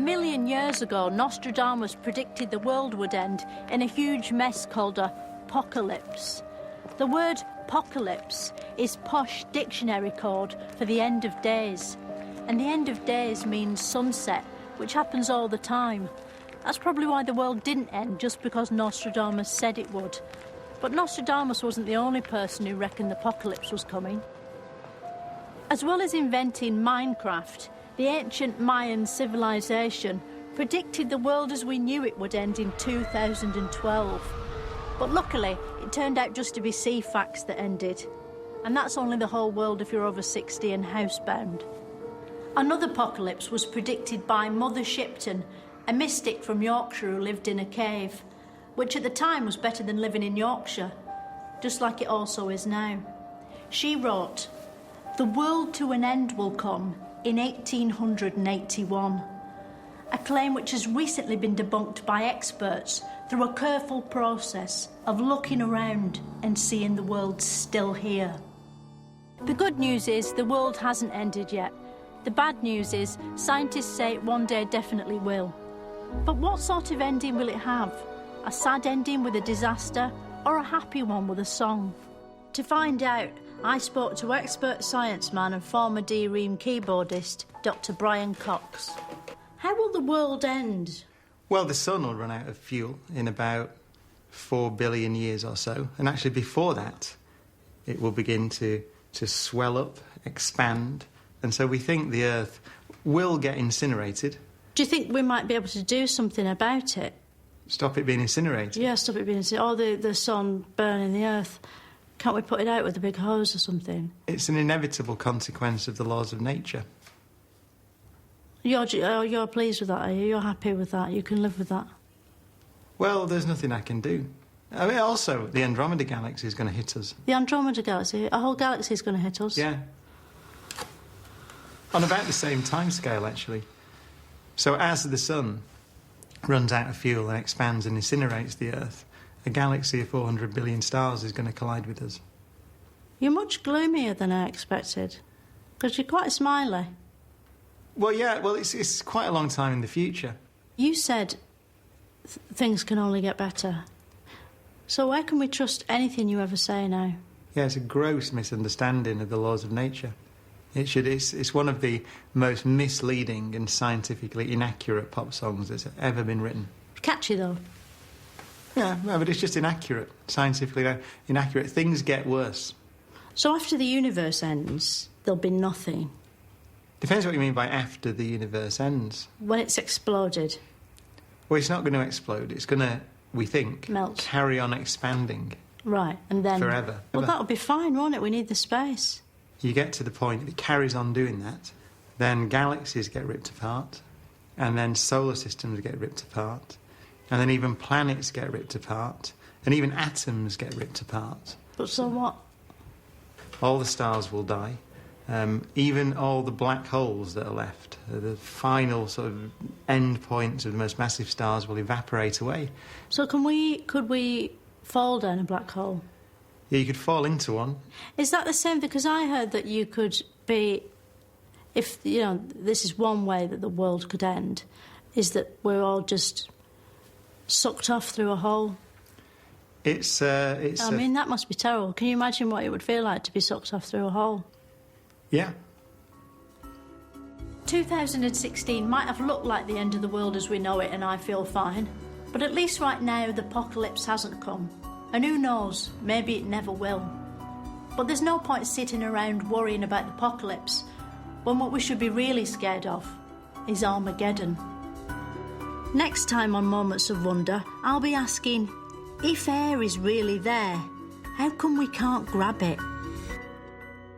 1,000,000 years ago, Nostradamus predicted the world would end in a huge mess called a Pocalypse. The word Pocalypse is posh dictionary code for the end of days. And the end of days means sunset, which happens all the time. That's probably why the world didn't end, just because Nostradamus said it would. But Nostradamus wasn't the only person who reckoned the apocalypse was coming. As well as inventing Minecraft, the ancient Mayan civilization predicted the world as we knew it would end in 2012. But luckily, it turned out just to be sea facts that ended. And that's only the whole world if you're over 60 and housebound. Another apocalypse was predicted by Mother Shipton, a mystic from Yorkshire who lived in a cave, which at the time was better than living in Yorkshire, just like it also is now. She wrote, "The world to an end will come in 1881, a claim which has recently been debunked by experts through a careful process of looking around and seeing the world still here." The good news is the world hasn't ended yet. The bad news is scientists say it one day definitely will. But what sort of ending will it have? A sad ending with a disaster, or a happy one with a song? To find out, I spoke to expert science man and former D-Ream keyboardist, Dr. Brian Cox. How will the world end? Well, the sun will run out of fuel in about 4 billion years or so. And actually before that, it will begin to swell up, expand. And so we think the Earth will get incinerated. Do you think we might be able to do something about it? Stop it being incinerated? Yeah, stop it being incinerated. Or the sun burning the Earth. Can't we put it out with a big hose or something? It's an inevitable consequence of the laws of nature. You're pleased with that, are you? You're happy with that? You can live with that? Well, there's nothing I can do. I mean, also, the Andromeda Galaxy is going to hit us. The Andromeda Galaxy? A whole galaxy is going to hit us? Yeah. On about the same timescale, actually. So as the sun runs out of fuel and expands and incinerates the Earth, a galaxy of 400 billion stars is going to collide with us. You're much gloomier than I expected, because you're quite smiley. Well, yeah, it's quite a long time in the future. You said things can only get better. So where can we trust anything you ever say now? Yeah, it's a gross misunderstanding of the laws of nature. It's one of the most misleading and scientifically inaccurate pop songs that's ever been written. Catchy, though. Yeah, no, but it's just inaccurate, scientifically inaccurate. Things get worse. So after the universe ends, there'll be nothing? Depends what you mean by after the universe ends. When it's exploded? Well, it's not going to explode. It's going to, we think, melt. Carry on expanding. Right, and then... Forever. Well, that'll be fine, won't it? We need the space. You get to the point that it carries on doing that, then galaxies get ripped apart, and then solar systems get ripped apart, and then even planets get ripped apart, and even atoms get ripped apart. But so what? All the stars will die. Even all the black holes that are left, the final sort of end points of the most massive stars will evaporate away. So could we fall down a black hole? Yeah, you could fall into one. Is that the same? Because I heard that you could be, if, you know, this is one way that the world could end, is that we're all just sucked off through a hole. I mean, that must be terrible. Can you imagine what it would feel like to be sucked off through a hole? Yeah. 2016 might have looked like the end of the world as we know it, and I feel fine. But at least right now, the apocalypse hasn't come. And who knows, maybe it never will. But there's no point sitting around worrying about the apocalypse when what we should be really scared of is Armageddon. Next time on Moments of Wonder, I'll be asking, if air is really there, how come we can't grab it?